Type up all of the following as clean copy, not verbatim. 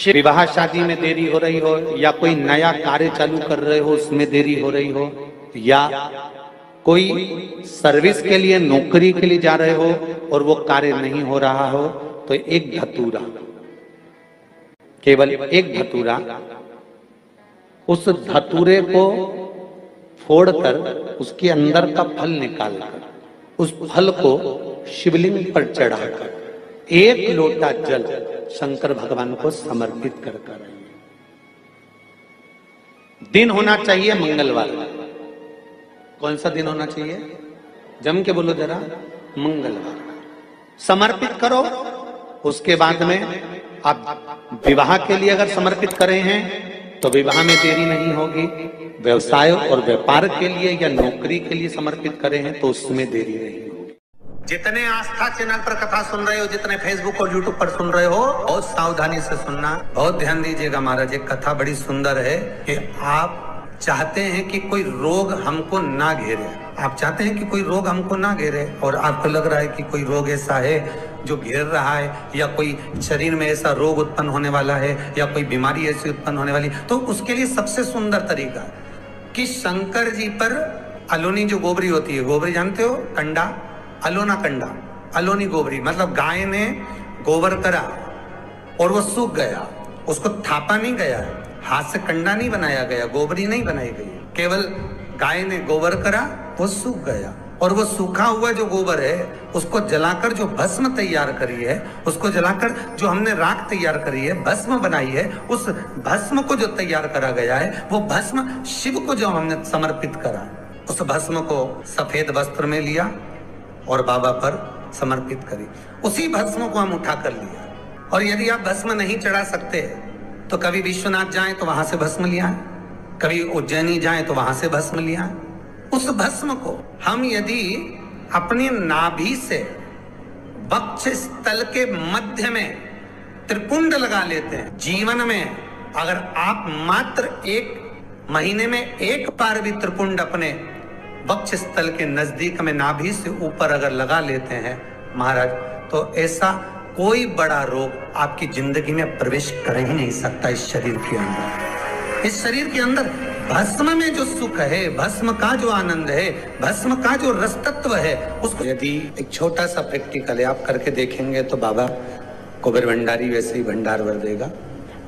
विवाह शादी में देरी हो रही हो, या कोई नया कार्य चालू कर रहे हो उसमें देरी हो रही हो, या कोई सर्विस के लिए नौकरी के लिए जा रहे हो और वो कार्य नहीं हो रहा हो, तो एक धतूरा, केवल एक धतूरा, उस धतूरे को फोड़कर उसके अंदर का फल निकालकर उस फल को शिवलिंग पर चढ़ाकर एक लोटा जल शंकर भगवान को समर्पित कर कर। दिन होना चाहिए मंगलवार। कौन सा दिन होना चाहिए? जम के बोलो जरा, मंगलवार। समर्पित करो। उसके बाद में आप विवाह के लिए अगर समर्पित करे हैं तो विवाह में देरी नहीं होगी। व्यवसाय और व्यापार के लिए या नौकरी के लिए समर्पित करे हैं तो उसमें देरी नहीं होगी। जितने आस्था चैनल पर कथा सुन रहे हो, जितने फेसबुक और यूट्यूब पर सुन रहे हो, बहुत सावधानी से सुनना, बहुत ध्यान दीजिएगा। महाराज एक कथा बड़ी सुंदर है कि आप चाहते हैं कि कोई रोग हमको ना घेरे, आप चाहते हैं कि कोई रोग हमको ना घेरे, और आपको लग रहा है कि कोई रोग ऐसा है जो घेर रहा है, या कोई शरीर में ऐसा रोग उत्पन्न होने वाला है, या कोई बीमारी ऐसी उत्पन्न होने वाली, तो उसके लिए सबसे सुंदर तरीका कि शंकर जी पर अलोनी जो गोबरी होती है, गोबरी जानते हो, कंडा, अलोना कंडा, अलोनी गोबरी, मतलब गाय ने गोबर करा और वो सूख गया, उसको थापा नहीं गया है, हाथ से कंडा नहीं बनाया गया, गोबरी नहीं बनाई गई, केवल गाय ने गोबर करा, वो सूख गया, और वो सूखा हुआ जो गोबर है उसको जलाकर जो भस्म तैयार करी है, उसको जलाकर जो हमने राख तैयार करी है, भस्म बनाई है, उस भस्म को जो तैयार करा गया है, वो भस्म शिव को जो हमने समर्पित करा, उस भस्म को सफेद वस्त्र में लिया और बाबा पर समर्पित करी। उसी भस्म को हम उठा कर लिया। और यदि आप भस्म नहीं चढ़ा सकते तो कभी विश्वनाथ जाएं तो वहां से भस्म लिया है, कभी उज्जैनी जाएं तो वहां से भस्म लिया है। उस भस्म को हम यदि अपनी नाभि से वक्ष स्थल के मध्य में त्रिपुंड लगा लेते हैं, जीवन में अगर आप मात्र एक महीने में एक बार भी त्रिपुंड अपने वक्ष स्थल के नजदीक में नाभि से ऊपर अगर लगा लेते हैं महाराज, तो ऐसा कोई बड़ा रोग आपकी जिंदगी में प्रवेश कर ही नहीं सकता। इस शरीर के अंदर, इस शरीर के अंदर भस्म में जो सुख है, भस्म का जो आनंद है, भस्म का जो रस तत्व है, उसको यदि एक छोटा सा प्रैक्टिकल है आप करके देखेंगे तो बाबा कुबेर भंडारी वैसे ही भंडार भर देगा।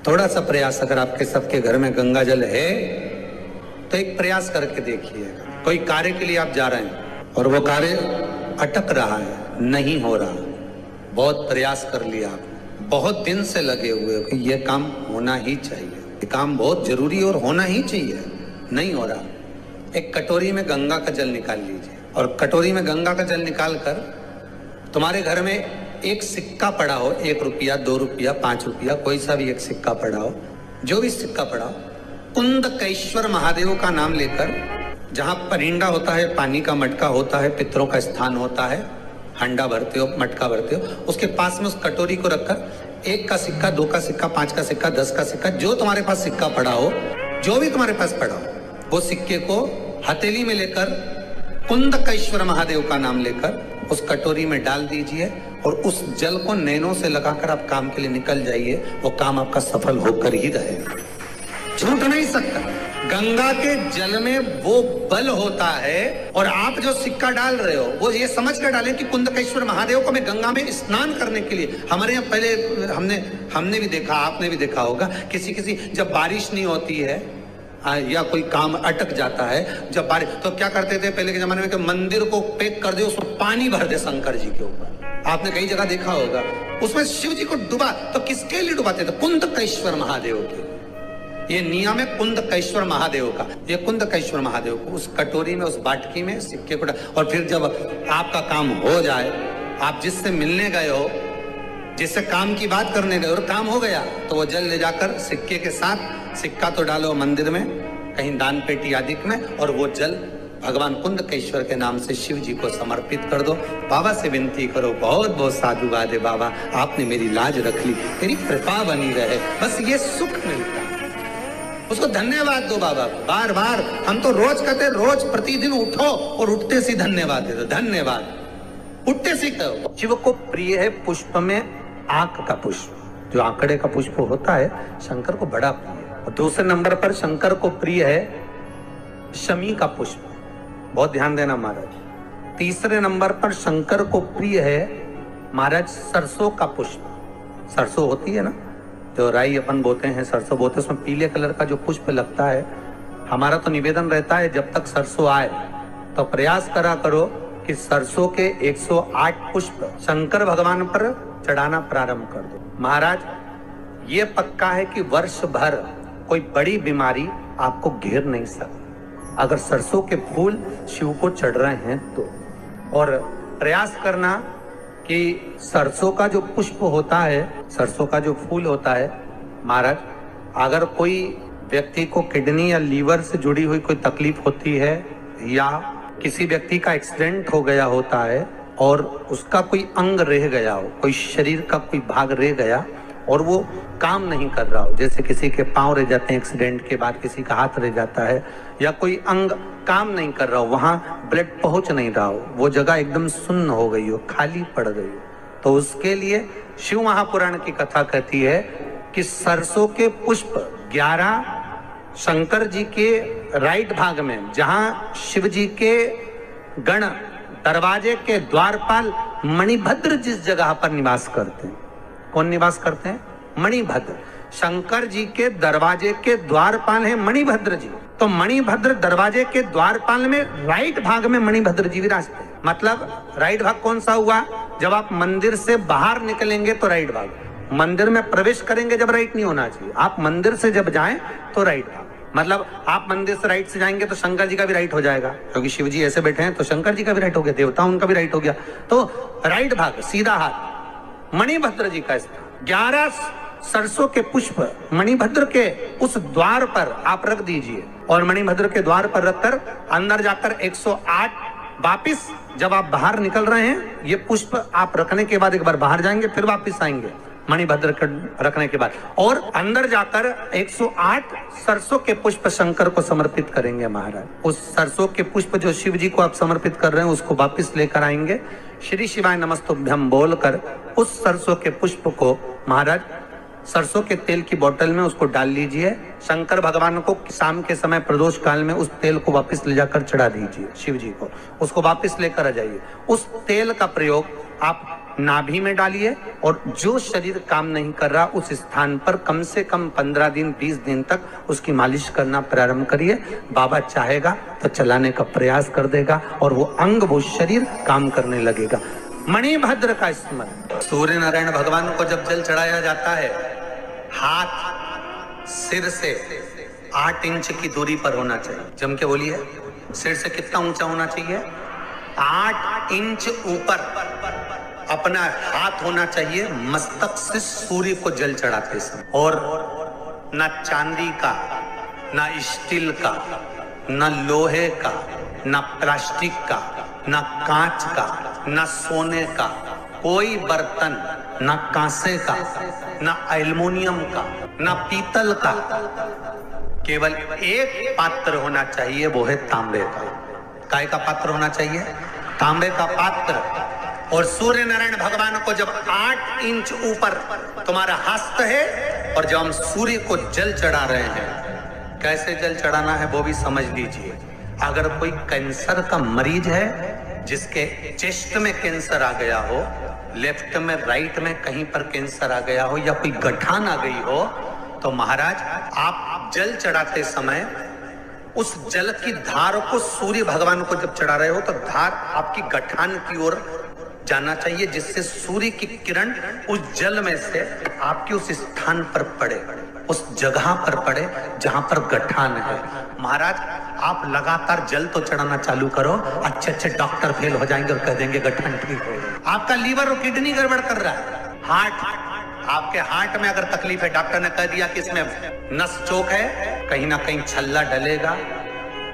थोड़ा सा प्रयास, अगर आपके सबके घर में गंगा जल है तो एक प्रयास करके देखिएगा। कोई कार्य के लिए आप जा रहे हैं और वो कार्य अटक रहा है, नहीं हो रहा, बहुत प्रयास कर लिया आप, बहुत दिन से लगे हुए हो कि ये काम होना ही चाहिए, ये काम बहुत जरूरी और होना ही चाहिए, नहीं हो रहा। एक कटोरी में गंगा का जल निकाल लीजिए, और कटोरी में गंगा का जल निकाल कर तुम्हारे घर में एक सिक्का पड़ा हो, 1 रुपया, 2 रुपया, 5 रुपया, कोई सा भी एक सिक्का पड़ा हो, जो भी सिक्का पड़ा हो, कुंदकेश्वर महादेव का नाम लेकर, जहां परिंडा होता है, पानी का मटका होता है, पितरों का स्थान होता है, हंडा भरते हो, मटका भरते हो, उसके पास में उस कटोरी को रखकर 1 का सिक्का, 2 का सिक्का, 5 का सिक्का, 10 का सिक्का, जो तुम्हारे पास सिक्का पड़ा हो, जो भी तुम्हारे पास पड़ा हो, वो सिक्के को हथेली में लेकर कुंदकेश्वर महादेव का नाम लेकर उस कटोरी में डाल दीजिए, और उस जल को नैनों से लगाकर आप काम के लिए निकल जाइए। वो काम आपका सफल होकर ही रहेगा, छूट नहीं सकता। गंगा के जल में वो बल होता है, और आप जो सिक्का डाल रहे हो वो ये समझ कर डालें कि कुंदकेश्वर महादेव को मैं गंगा में स्नान करने के लिए। हमारे यहाँ पहले हमने भी देखा, आपने भी देखा होगा, किसी जब बारिश नहीं होती है या कोई काम अटक जाता है, जब बारिश, तो क्या करते थे पहले के जमाने में कि मंदिर को पैक कर दे, उसमें पानी भर दे शंकर जी के ऊपर। आपने कई जगह देखा होगा, उसमें शिव जी को डुबा, तो किसके लिए डुबाते थे? कुंदकेश्वर महादेव के। ये नियम है कुंदकेश्वर महादेव का। ये कुंदकेश्वर महादेव को उस कटोरी में, उस बाटकी में सिक्के को, और फिर जब आपका काम हो जाए, आप जिससे मिलने गए हो, जिससे काम की बात करने गए और काम हो गया, तो वो जल ले जाकर सिक्के के साथ, सिक्का तो डालो मंदिर में, कहीं दान पेटी आदि में, और वो जल भगवान कुंदकेश्वर के नाम से शिव जी को समर्पित कर दो। बाबा से विनती करो, बहुत बहुत साधुवाद है बाबा, आपने मेरी लाज रख ली, तेरी कृपा बनी रहे, बस ये सुख मिलता है। उसको धन्यवाद दो बाबा, बार बार। हम तो रोज कहते, रोज प्रतिदिन उठो और उठते सी धन्यवाद दे दो, धन्यवाद, उठते सी कहो। शिव को प्रिय है पुष्प में आंख का पुष्प, जो आंकड़े का पुष्प होता है शंकर को बड़ा प्रिय है। और दूसरे नंबर पर शंकर को प्रिय है शमी का पुष्प, बहुत ध्यान देना महाराज। तीसरे नंबर पर शंकर को प्रिय है महाराज सरसों का पुष्प। सरसों होती है ना, जो राई अपन बोते हैं, सरसों बोते हैं, उसमें पीले कलर का जो पुष्प लगता है। हमारा तो निवेदन रहता है जब तक सरसों आए तो प्रयास करा करो कि सरसों के 108 पुष्प शंकर भगवान पर चढ़ाना प्रारंभ कर दो। महाराज ये पक्का है कि वर्ष भर कोई बड़ी बीमारी आपको घेर नहीं सकती अगर सरसों के फूल शिव को चढ़ रहे हैं तो। और प्रयास करना कि सरसों का जो पुष्प होता है, सरसों का जो फूल होता है महाराज, अगर कोई व्यक्ति को किडनी या लीवर से जुड़ी हुई कोई तकलीफ होती है या किसी व्यक्ति का एक्सीडेंट हो गया होता है और उसका कोई अंग रह गया हो, कोई शरीर का कोई भाग रह गया और वो काम नहीं कर रहा हो, जैसे किसी के पांव रह जाते हैं एक्सीडेंट के बाद, किसी का हाथ रह जाता है, या कोई अंग काम नहीं कर रहा हो, वहां ब्लड पहुंच नहीं रहा हो, वो जगह एकदम सुन्न हो गई हो, खाली पड़ गई हो, तो उसके लिए शिव महापुराण की कथा कहती है कि सरसों के पुष्प 11 शंकर जी के राइट भाग में, जहां शिव जी के गण दरवाजे के द्वारपाल मणिभद्र जिस जगह पर निवास करते हैं, कौन निवास करते हैं? मणिभद्र। शंकर जी के दरवाजे के द्वारपाल हैं मणिभद्र जी, तो मणिभद्र दरवाजे के द्वारपाल में राइट भाग में मणिभद्र जी विराजते हैं। मतलब राइट भाग कौन सा हुआ? जब आप मंदिर से बाहर निकलेंगे तो राइट भाग, मंदिर में प्रवेश करेंगे जब राइट नहीं होना चाहिए, आप मंदिर से जब जाएं तो राइट भाग। मतलब आप मंदिर से राइट से जाएंगे तो शंकर जी का भी राइट हो जाएगा, क्योंकि शिव जी ऐसे बैठे हैं तो शंकर जी का भी राइट हो गया, देवता उनका भी राइट हो गया, तो राइट भाग सीधा हाथ मणिभद्र जी का स्थान। 11 सरसों के पुष्प मणिभद्र के उस द्वार पर आप रख दीजिए और मणिभद्र के द्वार पर रखकर अंदर जाकर 108 वापिस जब आप बाहर निकल रहे हैं, ये पुष्प आप रखने के बाद एक बार बाहर जाएंगे, फिर वापिस आएंगे मणिभद्र के रखने के बाद, और अंदर जाकर 108 सरसों के पुष्प शंकर को समर्पित करेंगे महाराज। उस सरसों के पुष्प जो शिव जी को आप समर्पित कर रहे हैं उसको वापिस लेकर आएंगे, श्री शिवाय नमस्तुभ्यम बोलकर उस सरसों के पुष्प को महाराज सरसों के तेल की बोतल में उसको डाल लीजिए। शंकर भगवान को शाम के समय प्रदोष काल में उस तेल को वापस ले जाकर चढ़ा दीजिए शिव जी को, उसको वापस लेकर आ जाइए। उस तेल का प्रयोग आप नाभि में डालिए और जो शरीर काम नहीं कर रहा उस स्थान पर कम से कम 15 दिन 20 दिन तक उसकी मालिश करना प्रारंभ करिए। बाबा चाहेगा तो चलाने का प्रयास कर देगा और वो अंग वो शरीर काम करने लगेगा। मणिभद्र का स्मरण। सूर्य नारायण भगवान को जब जल चढ़ाया जाता है, हाथ सिर से 8 इंच की दूरी पर होना चाहिए। जम के बोलिए, सिर से कितना ऊंचा होना चाहिए? 8 इंच ऊपर अपना हाथ होना चाहिए मस्तक से सूर्य को जल चढ़ाते समय। और ना चांदी का, ना स्टील का, ना लोहे का, ना प्लास्टिक का, ना कांच का, ना सोने का कोई बर्तन, ना कांसे का, ना एल्युमिनियम का, ना पीतल का, केवल एक पात्र होना चाहिए, वो है तांबे का। काय का पात्र होना चाहिए? तांबे का पात्र। और सूर्य नारायण भगवान को जब 8 इंच ऊपर तुम्हारा हस्त है और जब हम सूर्य को जल चढ़ा रहे हैं, कैसे जल चढ़ाना है वो भी समझ लीजिए। अगर कोई कैंसर का मरीज है, जिसके चेस्ट में कैंसर आ गया हो, लेफ्ट में राइट में कहीं पर कैंसर आ गया हो, या कोई गठान आ गई हो, तो महाराज आप जल चढ़ाते समय उस जल की धार को सूर्य भगवान को जब चढ़ा रहे हो तो धार आपकी गठान की ओर जाना चाहिए, जिससे सूर्य की किरण उस जल में से आपके उस स्थान पर पड़े, उस जगह पर पड़े जहां पर गठान है। महाराज आप लगातार जल तो चढ़ाना चालू करो, अच्छे अच्छे डॉक्टर फेल हो जाएंगे और कह देंगे गठान ठीक हो गया। आपका लीवर और किडनी गड़बड़ कर रहा है, हार्ट, आपके हार्ट में अगर तकलीफ है, डॉक्टर ने कह दिया कि इसमें नस चोक है, कहीं ना कहीं छल्ला डलेगा,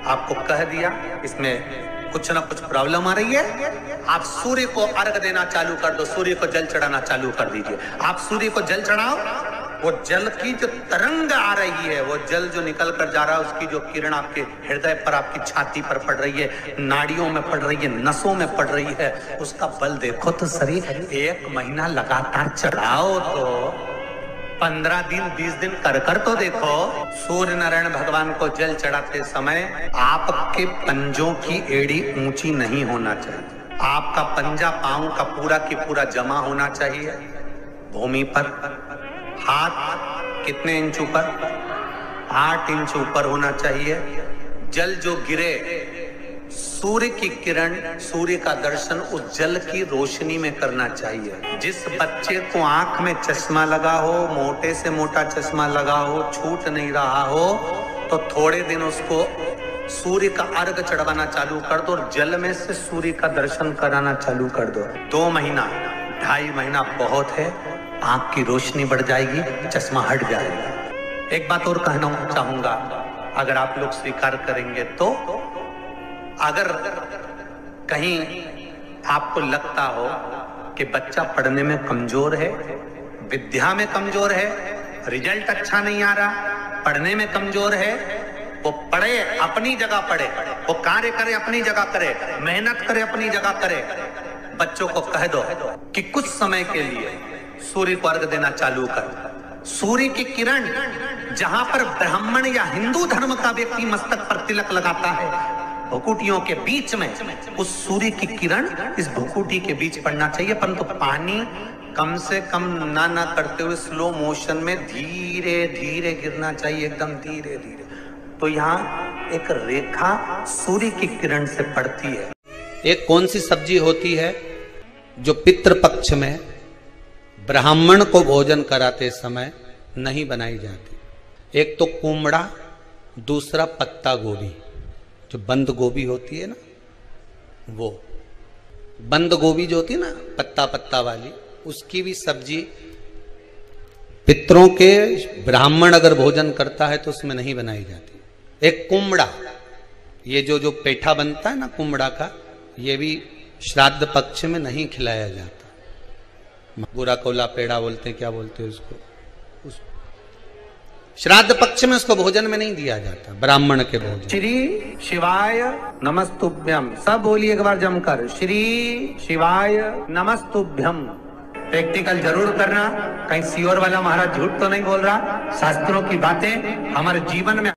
आपको कह दिया इसमें कुछ ना कुछ प्रॉब्लम आ रही है, आप सूर्य को अर्घ देना चालू कर दो, सूर्य को जल चढ़ाना चालू कर दीजिए। आप सूर्य को जल चढ़ाओ, वो जल की जो तरंग आ रही है, वो जल जो निकल कर जा रहा है, उसकी जो किरण आपके हृदय पर, आपकी छाती पर पड़ रही है, नाड़ियों में पड़ रही है, नसों में पड़ रही है, उसका बल देखो तो सही। 1 महीना लगातार चढ़ाओ तो 15 दिन 20 दिन कर तो देखो। सूर्य नारायण भगवान को जल चढ़ाते समय आपके पंजों की एड़ी ऊंची नहीं होना चाहिए। आपका पंजा पांव का पूरा की पूरा जमा होना चाहिए भूमि पर। हाथ कितने इंच ऊपर? 8 इंच ऊपर होना चाहिए। जल जो गिरे, सूर्य की किरण, सूर्य का दर्शन उस जल की रोशनी में करना चाहिए। जिस बच्चे को आंख में चश्मा लगा हो, मोटे से मोटा चश्मा लगा हो, छूट नहीं रहा हो, तो थोड़े दिन उसको सूर्य का अर्घ चढ़वाना चालू कर दो और जल में से सूर्य का दर्शन कराना चालू कर दो। 2 महीना 2.5 महीना बहुत है, आंख की रोशनी बढ़ जाएगी, चश्मा हट जाएगा। एक बात और कहना चाहूंगा, अगर आप लोग स्वीकार करेंगे तो, अगर कहीं आपको लगता हो कि बच्चा पढ़ने में कमजोर है, विद्या में कमजोर है, रिजल्ट अच्छा नहीं आ रहा, पढ़ने में कमजोर है, वो पढ़े, अपनी जगह पढ़े, वो कार्य करे, अपनी जगह करे, मेहनत करे, अपनी जगह करे। बच्चों को कह दो कि कुछ समय के लिए सूर्य को अर्घ देना चालू कर। सूर्य की किरण जहां पर ब्राह्मण या हिंदू धर्म का व्यक्ति मस्तक पर तिलक लगाता है, भुकुटियों के बीच में उस सूर्य की किरण इस भुकुटी के बीच पड़ना चाहिए, परंतु पानी कम से कम ना करते हुए स्लो मोशन में धीरे धीरे गिरना चाहिए, एकदम धीरे धीरे। तो यहाँ एक रेखा सूर्य की किरण से पड़ती है। एक कौन सी सब्जी होती है जो पितृपक्ष में ब्राह्मण को भोजन कराते समय नहीं बनाई जाती? एक तो कुमड़ा, दूसरा पत्ता गोभी, जो बंद गोभी होती है ना, वो बंद गोभी जो होती है ना पत्ता पत्ता वाली, उसकी भी सब्जी पितरों के ब्राह्मण अगर भोजन करता है तो उसमें नहीं बनाई जाती। एक कुमड़ा, ये जो पेठा बनता है ना कुमड़ा का, ये भी श्राद्ध पक्ष में नहीं खिलाया जाता। बुरा कोला पेड़ा बोलते, क्या बोलते हैं उसको, उस श्राद्ध पक्ष में उसको भोजन में नहीं दिया जाता, ब्राह्मण के भोजन। श्री शिवाय नमस्तुभ्यम, सब बोलिए एक बार जमकर, श्री शिवाय नमस्तुभ्यम। प्रैक्टिकल जरूर करना, कहीं सियोर वाला महाराज झूठ तो नहीं बोल रहा। शास्त्रों की बातें हमारे जीवन में